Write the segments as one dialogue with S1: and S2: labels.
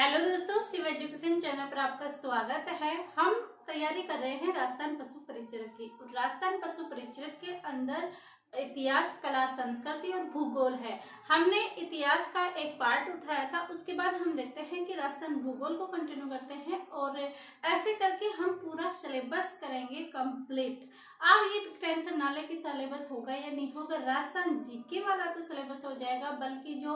S1: Hello दोस्तों, Shiv education channel पर आपका स्वागत है। हम तैयारी कर रहे हैं राजस्थान पशु परिचरक की। और राजस्थान पशु परिचरक के अंदर इतिहास, कला, संस्कृति और भूगोल है। हमने इतिहास का एक पार्ट उठाया था, उसके बाद हम देखते हैं कि राजस्थान भूगोल को कंटिन्यू करते हैं और ऐसे करके हम पूरा सिलेबस करेंगे कंप्लीट। आप ये टेंशन ना ले कि सिलेबस होगा या नहीं होगा। राजस्थान जीके वाला तो सिलेबस हो जाएगा, बल्कि जो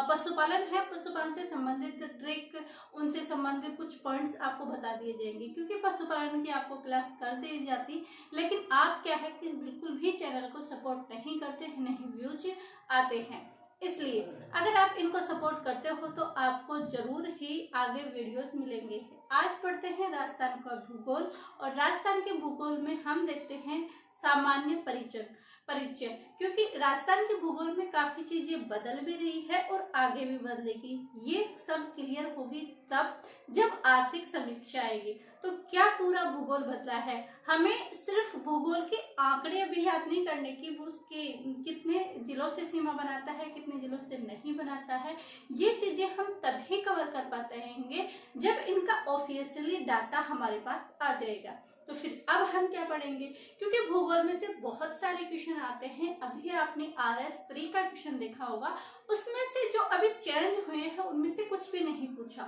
S1: पशुपालन है, पशुपालन से संबंधित ट्रिक, उनसे संबंधित कुछ पॉइंट्स आपको बता दिए जाएंगे, क्योंकि पशुपालन की आपको क्लास कर दी जाती। लेकिन आप क्या है कि बिल्कुल भी चैनल को सपोर्ट नहीं करते हैं, नहीं व्यूज आते हैं। इसलिए अगर आप इनको सपोर्ट करते हो तो आपको जरूर ही आगे वीडियोस मिलेंगे। आज पढ़ते हैं राजस्थान का भूगोल, और राजस्थान के भूगोल में हम देखते हैं सामान्य परिचय, क्योंकि राजस्थान के भूगोल में काफी चीजें बदल भी रही है और आगे भी बदलेगी। ये सब क्लियर होगी तब जब आर्थिक समीक्षा आएगी। तो क्या पूरा भूगोल बदला है? हमें सिर्फ भूगोल के आंकड़े भी याद नहीं करने की, उसके कितने जिलों से सीमा बनाता है, कितने जिलों से नहीं बनाता है, ये चीजें हम तभी कवर कर पाते हैं जब इनका ऑफिशियली डाटा हमारे पास आ जाएगा। तो फिर अब हम क्या पढ़ेंगे, क्योंकि भूगोल में से बहुत सारे क्वेश्चन आते हैं। अभी आपने आरएस प्री का क्वेश्चन देखा होगा, उसमें से जो अभी चेंज हुए हैं उनमें से कुछ भी नहीं पूछा।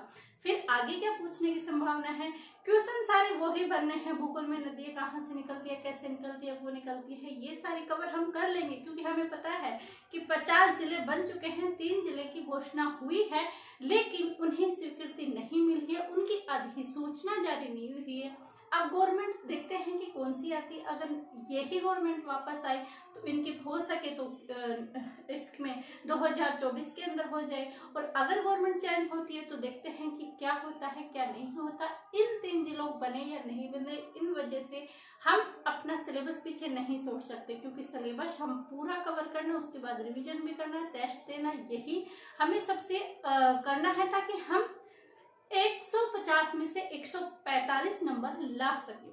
S1: फिर आगे क्या पूछने की संभावना है? क्वेश्चन सारे वो ही बनने हैं। भूगोल में नदियां कहाँ से निकलती है, कैसे निकलती है, वो निकलती है, ये सारी कवर हम कर लेंगे, क्योंकि हमें पता है कि 50 जिले बन चुके हैं। 3 जिले की घोषणा हुई है, लेकिन उन्हें स्वीकृति नहीं मिली है, उनकी अधिसूचना जारी नहीं हुई है। अब गवर्नमेंट देखते हैं कि कौन सी आती है। अगर यही गवर्नमेंट वापस आई तो इनकी हो सके तो इसमें 2024 के अंदर हो जाए, और अगर गवर्नमेंट चेंज होती है तो देखते हैं कि क्या होता है, क्या नहीं होता। इन 3 जिलों बने या नहीं बने, इन वजह से हम अपना सिलेबस पीछे नहीं छोड़ सकते, क्योंकि सिलेबस हम पूरा कवर करना, उसके बाद रिवीजन भी करना, टेस्ट देना, यही हमें सबसे करना है, ताकि हम 150 में से 145 नंबर ला सके।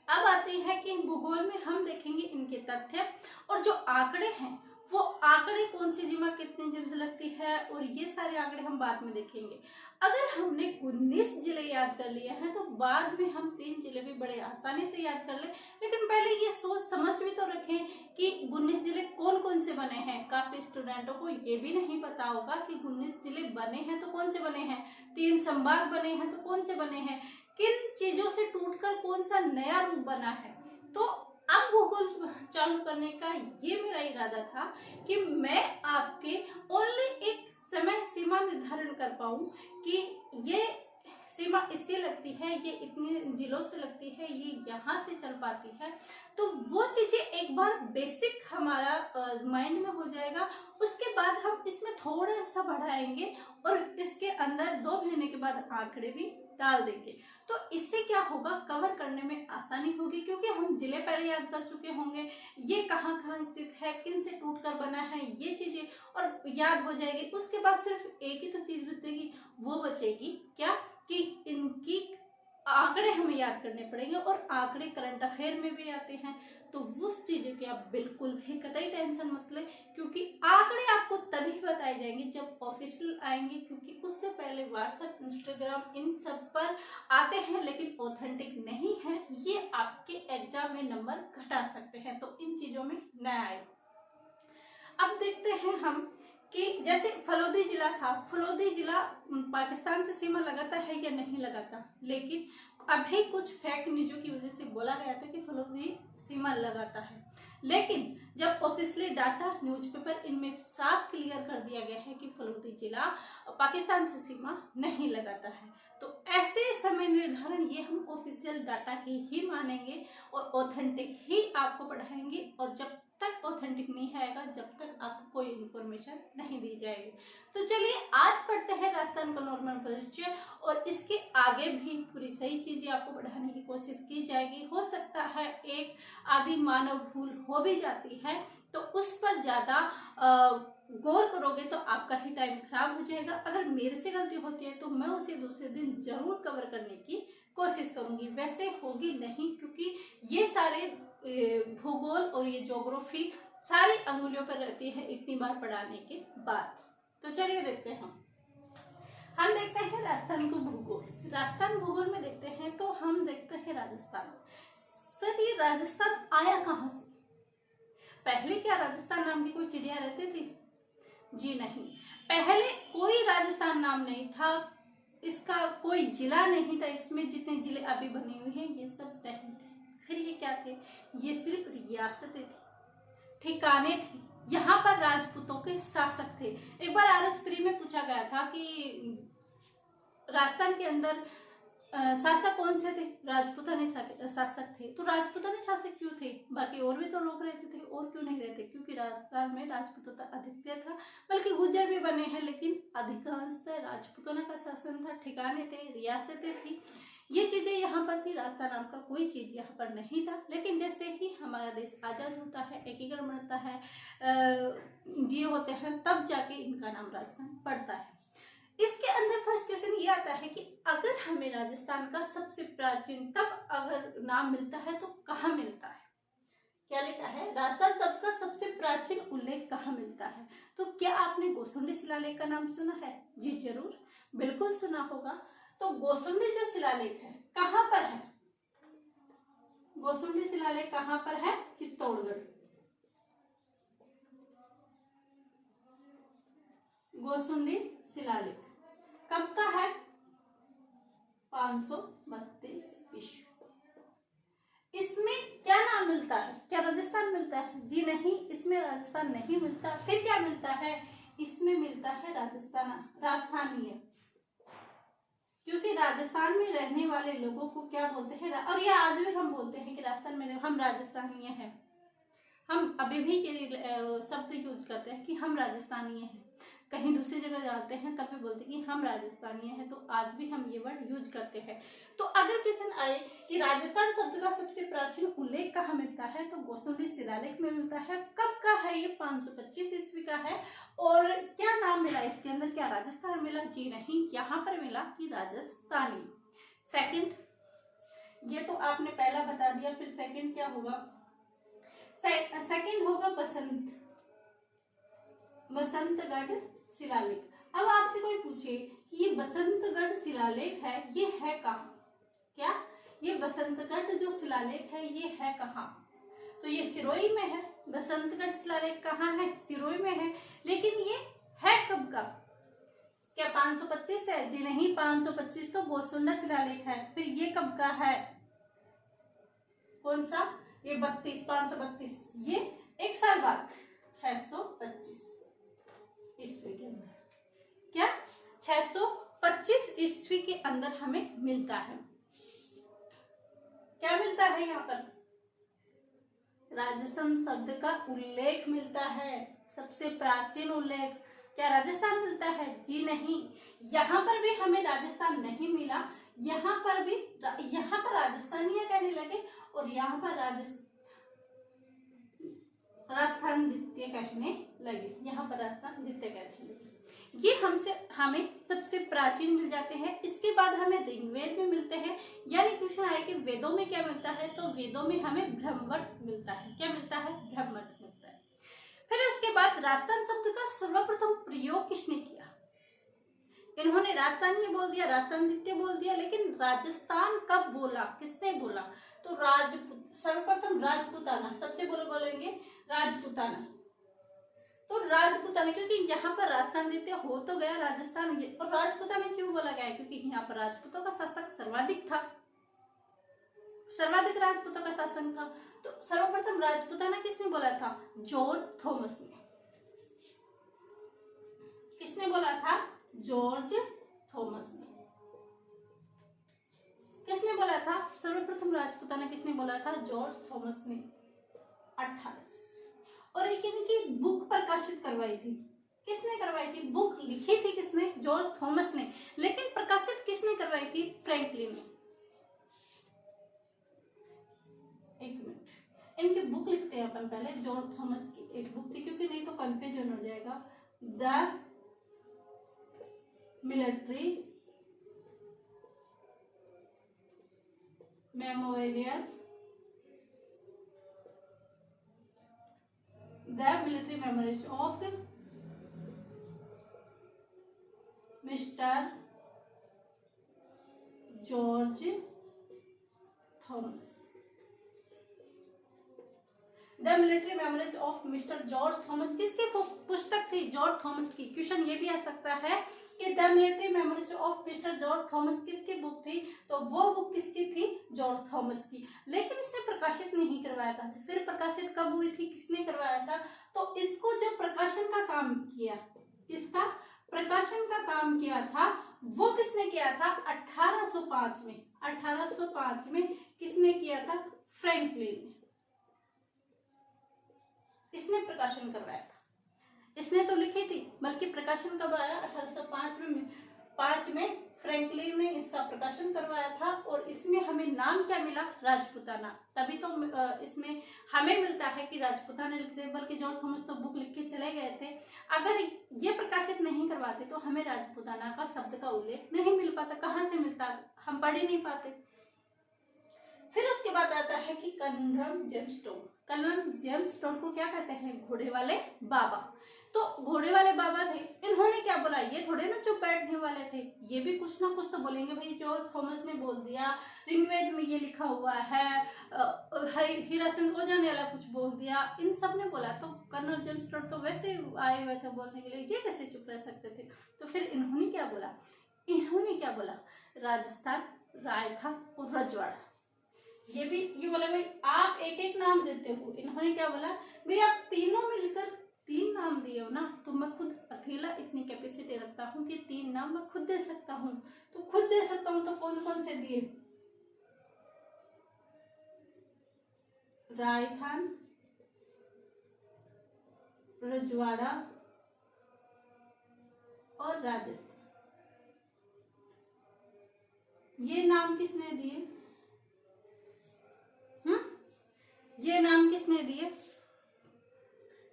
S1: अब आती है कि भूगोल में हम देखेंगे इनके तथ्य, और जो आंकड़े हैं वो आंकड़े कौन सी जिला कितनी जिले लगती है, और ये सारे आंकड़े हम बाद में देखेंगे। अगर हमने 19 जिले याद कर लिए हैं तो बाद में हम 3 जिले भी बड़े आसानी से याद कर ले। लेकिन पहले ये सोच समझ भी तो रखें कि 19 जिले कौन कौन से बने हैं। काफी स्टूडेंटों को ये भी नहीं पता होगा कि 19 जिले बने हैं तो कौन से बने हैं, 3 संभाग बने हैं तो कौन से बने हैं, किन चीजों से टूटकर कौन सा नया रूप बना है। तो अब भूगोल चालू करने का ये मेरा इरादा था कि मैं आपके ओनली एक समय सीमा निर्धारण कर पाऊं कि ये सीमा इससे लगती है, ये इतने जिलों से लगती है, ये यहाँ से चल पाती है। तो वो चीजें एक बार बेसिक हमारा माइंड में हो जाएगा। उसके बाद हम इसमें थोड़ा सा बढ़ाएंगे और इसके अंदर 2 महीने के बाद आंकड़े भी डाल देंगे। तो इससे क्या होगा, कवर करने में आसानी होगी, क्योंकि हम जिले पहले याद कर चुके होंगे, ये कहाँ कहाँ स्थित है, किन से टूटकर बना है, ये चीजें और याद हो जाएगी। उसके बाद सिर्फ एक ही तो चीज बचेगी, वो बचेगी क्या, कि इनकी आंकड़े हमें याद करने पड़ेंगे, और आंकड़े करंट अफेयर में भी आते हैं। तो उस चीजों की आप बिल्कुल भी कतई टेंशन मत लें, क्योंकि आंकड़े आपको तभी बताए जाएंगे जब ऑफिशियल आएंगे, क्योंकि उससे पहले व्हाट्सएप, इंस्टाग्राम इन सब पर आते हैं, लेकिन ऑथेंटिक नहीं है। ये आपके एग्जाम में नंबर घटा सकते हैं, तो इन चीजों में न आए। अब देखते हैं हम कि जैसे फलोदी जिला था, फलोदी जिला पाकिस्तान से सीमा लगाता है या नहीं लगाता, लेकिन अभी कुछ फेक न्यूज़ों की वजह से बोला गया था कि फलोदी सीमा लगाता है। लेकिन जब ऑफिशियली डाटा, न्यूज़पेपर, इनमें साफ क्लियर कर दिया गया है कि फलोदी जिला पाकिस्तान से सीमा नहीं लगाता है। तो ऐसे समय निर्धारण ये हम ऑफिशियल डाटा की ही मानेंगे और ऑथेंटिक ही आपको पढ़ाएंगे, और जब तक ऑथेंटिक नहीं आएगा, जब तक आपको कोई इन्फॉर्मेशन नहीं दी जाएगी। तो चलिए आज पढ़ते हैं राजस्थान का नॉर्मल परिचय, और इसके आगे भी पूरी सही चीजें आपको पढ़ाने की कोशिश की जाएगी। हो सकता है एक आदि मानव भूल हो भी जाती है, तो उस पर ज्यादा गौर करोगे तो आपका ही टाइम खराब हो जाएगा। अगर मेरे से गलती होती है तो मैं उसे दूसरे दिन जरूर कवर करने की कोशिश करूंगी, वैसे होगी नहीं, क्योंकि ये सारे भूगोल और ये ज्योग्राफी सारी अंगुलियों पर रहती है इतनी बार पढ़ाने के बाद। तो चलिए देखते हैं हम देखते हैं राजस्थान को भूगोल, राजस्थान भूगोल में देखते हैं तो हम देखते हैं राजस्थान। सर ये राजस्थान आया कहाँ से? पहले क्या राजस्थान नाम की कोई चिड़िया रहती थी? जी नहीं, पहले कोई राजस्थान नाम नहीं था, इसका कोई जिला नहीं था, इसमें जितने जिले अभी बने हुए हैं ये सब नहीं थे। फिर ये क्या थे? ये सिर्फ रियासतें थी, ठिकाने थे। यहाँ पर राजपूतों के शासक थे। एक बार आरएस प्री में पूछा गया था कि राजस्थान के अंदर शासक कौन से थे? राजपूताने शासक थे। तो राजपूताने शासक क्यों थे? बाकी और भी तो लोग रहते थे, और क्यों नहीं रहते? क्योंकि राजस्थान में राजपूतों अधिकतर था, बल्कि गुर्जर भी बने हैं, लेकिन अधिकांशतः राजपूताना का शासन था, ठिकाने थे, रियासतें थी, ये चीजें यहाँ पर थी। राजस्थान नाम का कोई चीज यहाँ पर नहीं था। लेकिन जैसे ही हमारा देश आजाद होता है, एकीकरण बनता है, ये होते हैं, तब जाके इनका नाम राजस्थान पड़ता है। इसके अंदर फर्स्ट क्वेश्चन ये आता है कि अगर हमें राजस्थान का सबसे प्राचीन तब अगर नाम मिलता है तो कहाँ मिलता है? क्या लिखा है? राजस्थान शब्द का सबसे प्राचीन उल्लेख कहाँ मिलता है? तो क्या आपने गोसुंडी शिलालेख का नाम सुना है? जी जरूर, बिल्कुल सुना होगा। तो गोसुंडी जो शिलालेख है कहाँ पर है? गोसुंडी शिलालेख कहाँ पर है? चित्तौड़गढ़। गोसुंडी शिलालेख कब का है? 532 ईस्वी। इसमें क्या नाम मिलता है? क्या राजस्थान मिलता है? जी नहीं, इसमें राजस्थान नहीं मिलता। फिर क्या मिलता है? इसमें मिलता है राजस्थानीय, क्योंकि राजस्थान में रहने वाले लोगों को क्या बोलते हैं, और ये आज भी हम बोलते हैं कि राजस्थान में हम राजस्थानीय हैं। हम अभी भी ये शब्द यूज करते हैं कि हम राजस्थानीय हैं। कहीं दूसरी जगह जाते हैं तब भी बोलते हैं कि हम राजस्थानीय हैं, तो आज भी हम ये वर्ड यूज करते हैं। तो अगर क्वेश्चन आए कि राजस्थान शब्द का सबसे प्राचीन उल्लेख कहाँ मिलता है, तो गोसुंडी शिलालेख में मिलता है। कब का है ये? 525 ईस्वी का है। और क्या नाम मिला इसके अंदर? क्या राजस्थान मिला? जी नहीं, यहाँ पर मिला कि राजस्थानी। सेकंड, ये तो आपने पहला बता दिया, फिर सेकंड क्या होगा? सेकंड होगा बसंतगढ़ शिलालेख। अब आपसे कोई पूछे कि ये बसंतगढ़ शिलालेख है, ये है कहाँ? क्या ये बसंतगढ़ जो शिलालेख है ये है कहाँ? तो ये सिरोही में है। बसंतगढ़ शिलालेख कहाँ है? सिरोही में है। लेकिन ये है कब का? क्या 525 है? जी नहीं, 525 तो गोसुंडा शिलालेख है। फिर ये कब का है? कौन सा? ये 532, ये एक साल बाद 625 ईस्वी के अंदर। क्या 625 ईस्वी के अंदर हमें मिलता है। क्या मिलता है यहाँ पर? राजस्थान शब्द का उल्लेख मिलता है, सबसे प्राचीन उल्लेख। क्या राजस्थान मिलता है? जी नहीं, यहाँ पर भी हमें राजस्थान नहीं मिला। यहाँ पर राजस्थानीय कहने लगे और यहाँ पर राजस्थान द्वितीय कहने लगे। यहाँ पर राजस्थान द्वितीय कहने लगे। ये हमें सबसे प्राचीन मिल जाते हैं। इसके बाद हमें ऋग्वेद में मिलते हैं। यानी क्वेश्चन आया कि वेदों में क्या मिलता है, तो वेदों में हमें ब्रह्मवट मिलता है। क्या मिलता है? ब्रह्मवट मिलता है। फिर उसके बाद राजस्थान शब्द का सर्वप्रथम प्रयोग किसने किया? इन्होंने राजस्थानी बोल दिया, राजस्थान द्वितीय बोल दिया, लेकिन राजस्थान कब बोला? किसने बोला? तो सर्वप्रथम राजपूताना। सबसे बोलेंगे राजपूताना। तो राजपूताना, क्योंकि यहाँ पर राजस्थान द्वितीय हो तो गया राजस्थान, और राजपूताना क्यों बोला गया? क्योंकि यहाँ पर राजपूतों का शासक सर्वाधिक था, सर्वाधिक राजपूतों का शासन था। तो सर्वप्रथम राजपूताना किसने बोला था? जॉर्ज थॉमस ने। किसने बोला था? जॉर्ज थॉमस ने। किसने बोला था? सर्वप्रथम राजपूताना किसने बोला था? जॉर्ज थॉमस ने 1800। और एक इनकी बुक प्रकाशित करवाई थी। किसने करवाई थी? बुक लिखी थी किसने? जॉर्ज थॉमस ने। लेकिन प्रकाशित किसने करवाई थी? फ्रैंकलिन ने। एक मिनट, इनकी बुक लिखते हैं अपन पहले। जॉर्ज थॉमस की एक बुक थी, क्योंकि नहीं तो कंफ्यूजन हो जाएगा। The military memorials, the military memories of mister George Thomas. The military memories of mister George Thomas किसकी पुस्तक थी? जॉर्ज थॉमस की। क्वेश्चन ये भी आ सकता है कि the military memories of mister George Thomas किसकी बुक थी? तो वो बुक किसकी थी? जॉर्ज थॉमस की। लेकिन इसने प्रकाशित नहीं करवाया था। फिर प्रकाशित कब हुई थी? किसने करवाया था? तो इसको जो प्रकाशन का काम किया, किसका प्रकाशन का काम किया था, वो किसने किया था? 1805 में। 1805 में किसने किया था? फ्रैंकलिन ने। इसने प्रकाशन करवाया था। इसने तो लिखी थी, बल्कि प्रकाशन कब आया? 1805 में फ्रैंकलिन ने इसका प्रकाशन करवाया था। और इसमें हमें नाम क्या मिला? राजपुताना। तभी तो इसमें हमें मिलता है कि राजपुताना लिखते, बल्कि जॉर्ज थॉमस तो बुक लिख के चले गए थे। अगर ये प्रकाशित नहीं करवाते तो हमें राजपुताना का शब्द का उल्लेख नहीं मिल पाता। कहाँ से मिलता? हम पढ़ ही नहीं पाते। फिर उसके बाद आता है कि colonel James Tod. Colonel James Tod को क्या कहते हैं? घोड़े वाले बाबा। तो घोड़े वाले बाबा थे, इन्होंने क्या बोला? ये थोड़े ना चुप बैठने वाले थे, ये भी कुछ ना कुछ तो बोलेंगे। भाई जॉर्ज थॉमस ने बोल दिया, ऋग्वेद में ये लिखा हुआ है, हीराचंद्र ओझा ने अलग कुछ बोल दिया, इन सब ने बोला। तो कर्नल जेम्स टोड तो वैसे आए हुए थे बोलने के लिए, ये कैसे चुप रह सकते थे? तो फिर इन्होंने क्या बोला? इन्होंने क्या बोला? राजस्थान, रायथा और रजवाड़ा। ये भी ये बोला भाई आप एक एक नाम देते हो। इन्होंने क्या बोला? भाई आप तीनों मिलकर 3 नाम दिए हो ना, तो मैं खुद अकेला इतनी कैपेसिटी रखता हूँ कि 3 नाम मैं खुद दे सकता हूँ। तो खुद दे सकता हूँ, तो कौन कौन से दिए? राजस्थान, रजवाड़ा और राजस्थान। ये नाम किसने दिए? ये नाम किसने दिए?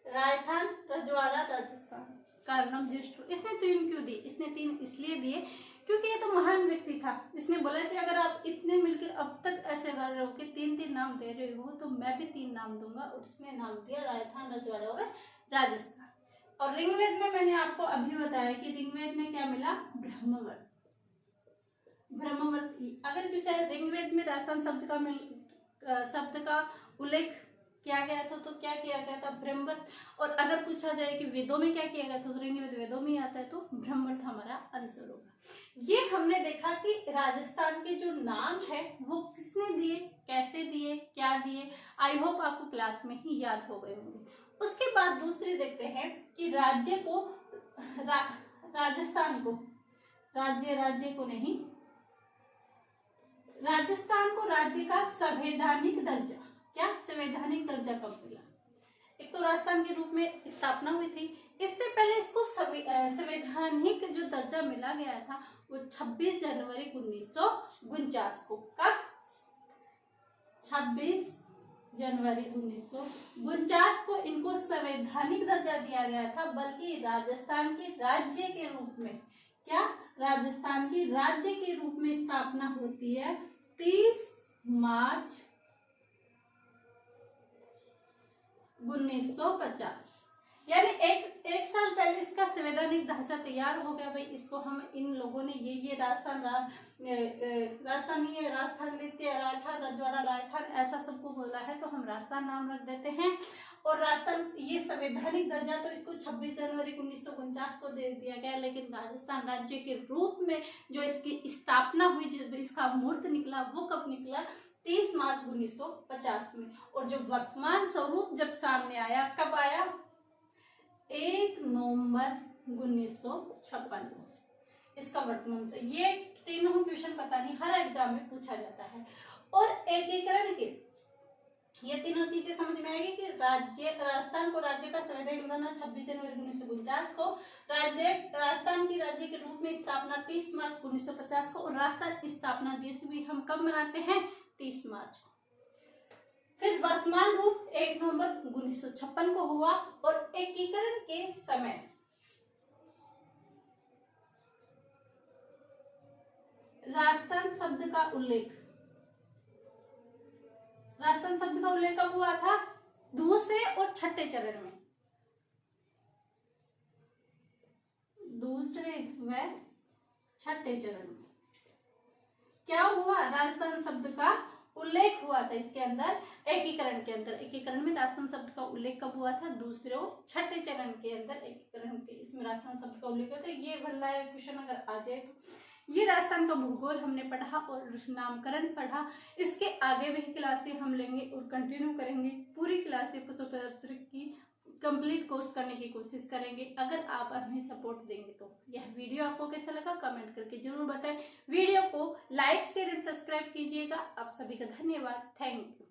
S1: राजस्थान, रजवाड़ा, राजस्थान। कारण ज्येष्ठ। इसने 3 क्यों दिए? इसने 3 इसलिए दिए क्योंकि ये तो महान व्यक्ति था। इसने बोला कि अगर आप इतने मिलकर अब तक ऐसे कर रहे हो कि 3-3 नाम दे रहे हो, तो मैं भी 3 नाम दूंगा। और इसने नाम दिया राजस्थान, रजवाड़ा और राजस्थान। और ऋग्वेद में मैंने आपको अभी बताया कि ऋग्वेद में क्या मिला? ब्रह्मवर्त। ब्रह्मवर्त। अगर पूछा ऋग्वेद में राजस्थान शब्द का उल्लेख किया गया था, तो क्या किया गया था? ब्रह्मवर्त। और अगर पूछा जाए कि वेदों में क्या किया गया था, तो ऋग्वेद वेदों में आता है, तो ब्रह्मवर्त हमारा आंसर होगा। ये हमने देखा कि राजस्थान के जो नाम है वो किसने दिए, कैसे दिए, क्या दिए। आई होप आपको क्लास में ही याद हो गए होंगे। उसके बाद दूसरी देखते हैं कि राज्य को राजस्थान को राज्य को नहीं, राजस्थान को राज्य का संवैधानिक दर्जा, क्या संवैधानिक दर्जा कब मिला? एक तो राजस्थान के रूप में स्थापना हुई थी, इससे पहले इसको संवैधानिक जो दर्जा मिला गया था वो 26 जनवरी 1949 को। कब? 26 जनवरी 1949 को इनको संवैधानिक दर्जा दिया गया था। बल्कि राजस्थान के राज्य के रूप में, क्या राजस्थान की राज्य के रूप में स्थापना होती है 30 मार्च 1950। यानी एक साल पहले इसका संवैधानिक ढांचा तैयार हो गया। भाई इसको हम इन लोगों ने ये राजस्थान नृत्य, राजस्थान, रजवाड़ा, राजस्थान ऐसा सबको बोला है, तो हम राजस्थान नाम रख देते हैं। और राजस्थान ये संवैधानिक दर्जा तो इसको 26 जनवरी 1949 को दे दिया गया। लेकिन राजस्थान राज्य के रूप में जो इसकी स्थापना हुई, इसका मूर्त निकला, वो कब निकला? 30 मार्च 1950 में। और जो वर्तमान स्वरूप जब सामने आया, कब आया? 1 नवंबर 1956 इसका वर्तमान से। ये तीनों क्वेश्चन पता नहीं हर एग्जाम में पूछा जाता है। और एकीकरण के ये तीनों चीजें समझ में आएगी कि राजस्थान को राज्य का संवैधानिक दर्जा 26 जनवरी 1949 को, राजस्थान की राज्य के रूप में स्थापना 30 मार्च 1950 को, और राजस्थान स्थापना दिवस भी हम कब मनाते हैं? 30 मार्च को। फिर वर्तमान रूप 1 नवंबर 1956 को हुआ। और एकीकरण के समय राजस्थान शब्द का उल्लेख कब हुआ था? दूसरे और छठे चरण में। दूसरे व छठे चरण में क्या हुआ, राजस्थान शब्द का उल्लेख हुआ था इसके अंदर, एकीकरण के अंदर। एकीकरण में राजस्थान शब्द का उल्लेख कब हुआ था, दूसरे और छठे चरण के अंदर एकीकरण के इसमें राजस्थान शब्द का उल्लेख हुआ था। ये भला है क्वेश्चन अगर आ जाए तो। ये राजस्थान का भूगोल हमने पढ़ा और नामकरण पढ़ा। इसके आगे भी क्लासें हम लेंगे और कंटिन्यू करेंगे। पूरी क्लासें पशु परिचर्यक की कंप्लीट कोर्स करने की कोशिश करेंगे अगर आप हमें सपोर्ट देंगे तो। यह वीडियो आपको कैसा लगा कमेंट करके जरूर बताएं। वीडियो को लाइक शेयर एंड सब्सक्राइब कीजिएगा। आप सभी का धन्यवाद। Thank you.